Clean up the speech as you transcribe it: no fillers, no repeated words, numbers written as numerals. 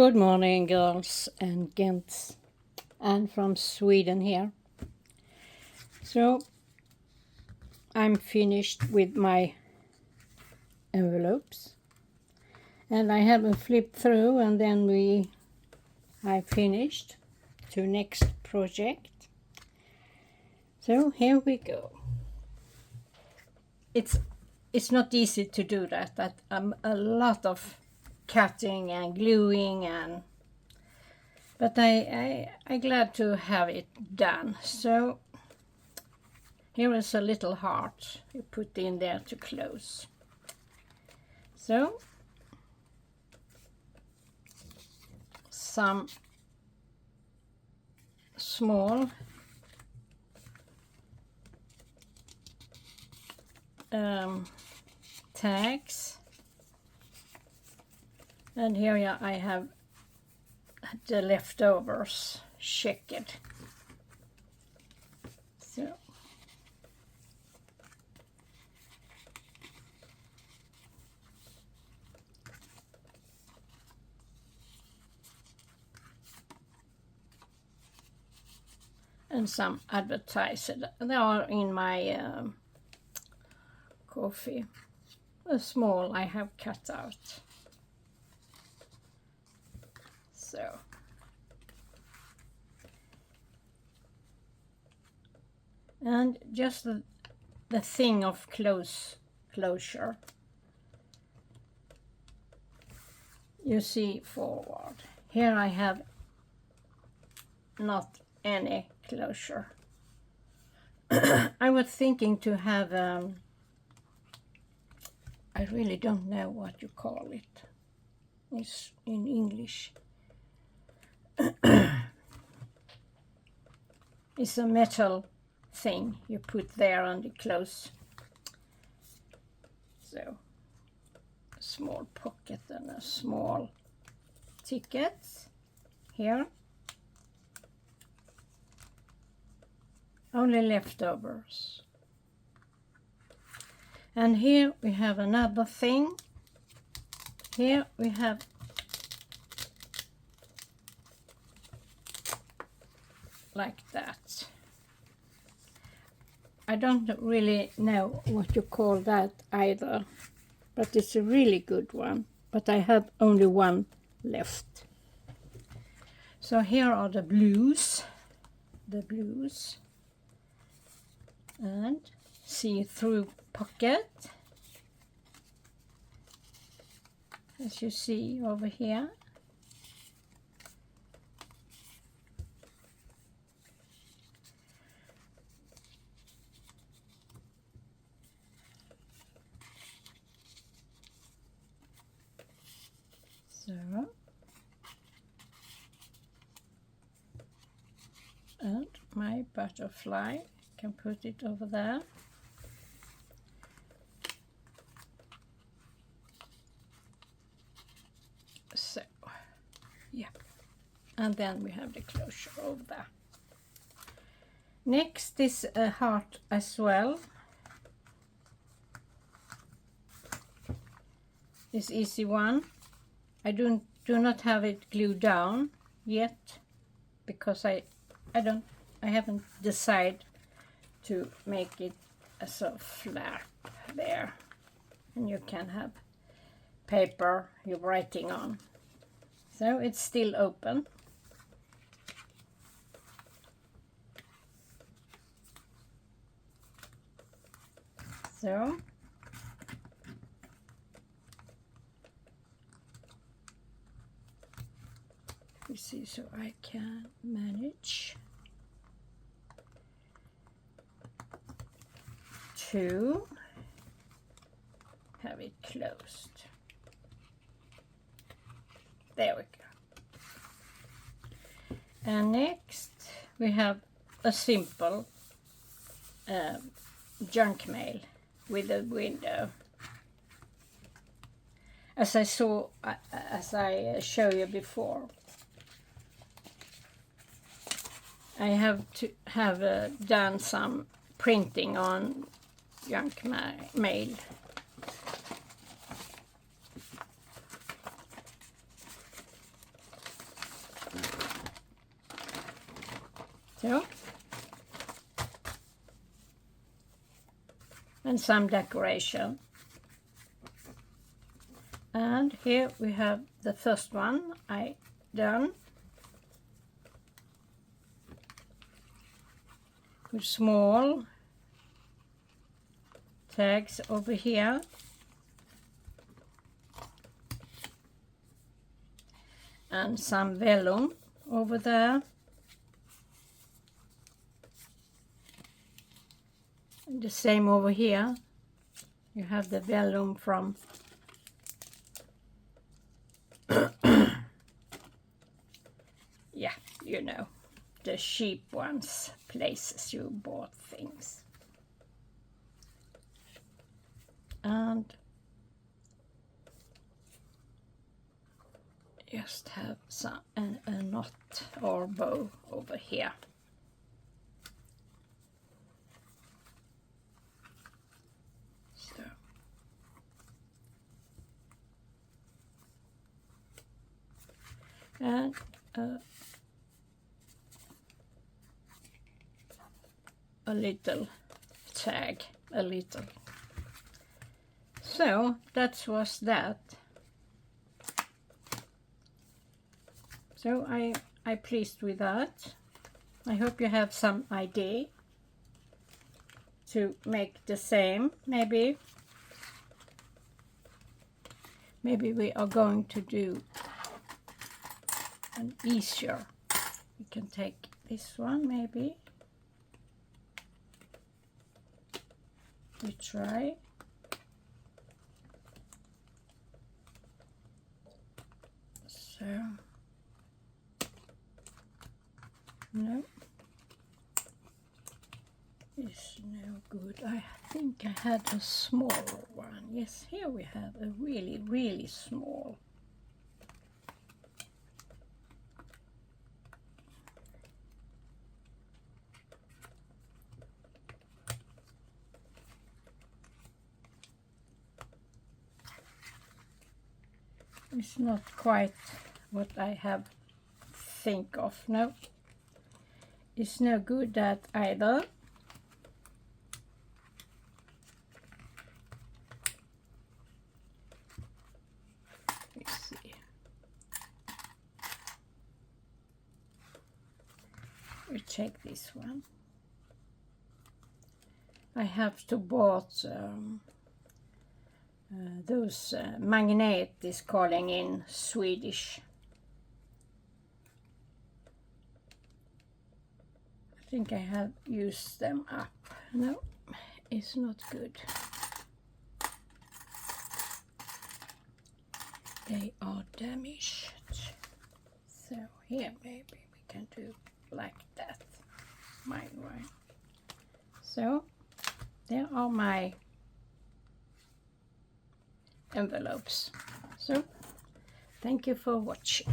Good morning, girls and gents. Anne from Sweden here. So, I'm finished with my envelopes. And I have a flip through, and then I finished to next project. So, here we go. It's not easy to do that. A lot of cutting and gluing, but I'm glad to have it done. So here is a little heart you put in there to close. So some small tags, and here I have the leftovers checked. So and some advertised. They are in my coffee. A small I have cut out. So and just the thing of closure. You see forward. Here I have not any closure. I was thinking to have I really don't know what you call it. It's in English. It's a metal thing you put there and you close. So a small pocket and a small ticket here. Only leftovers. And here we have another thing. Here we have like that. I don't really know what you call that either, but it's a really good one. But I have only one left. So here are the blues. And see-through pocket, as you see over here. So, and my butterfly, can put it over there. So, yeah, and then we have the closure over there. Next is a heart as well. This easy one. I do not have it glued down yet because I haven't decided to make it as a flap there, and you can have paper you're writing on. So it's still open. So you see, so I can manage to have it closed. There we go. And next we have a simple junk mail with a window. As I showed you before, I have done some printing on junk mail. So, and some decoration. And here we have the first one I done with small tags over here. And some vellum over there. And the same over here. You have the vellum from yeah, you know, the cheap ones, places you bought things. And just have some a knot or bow over here. So and a little tag, a little. So that was that. So I pleased with that. I hope you have some idea to make the same. Maybe we are going to do an easier. We can take this one maybe. We try. So no, it's no good. I think I had a smaller one. Yes, here we have a really, really small. It's not quite what I have think of. No, it's no good that either. Let's see. We check this one. I have to bought those magnet is calling in Swedish. I think I have used them up. No, it's not good. They are damaged. So here maybe we can do like that. Mine, right? So there are my envelopes. So thank you for watching.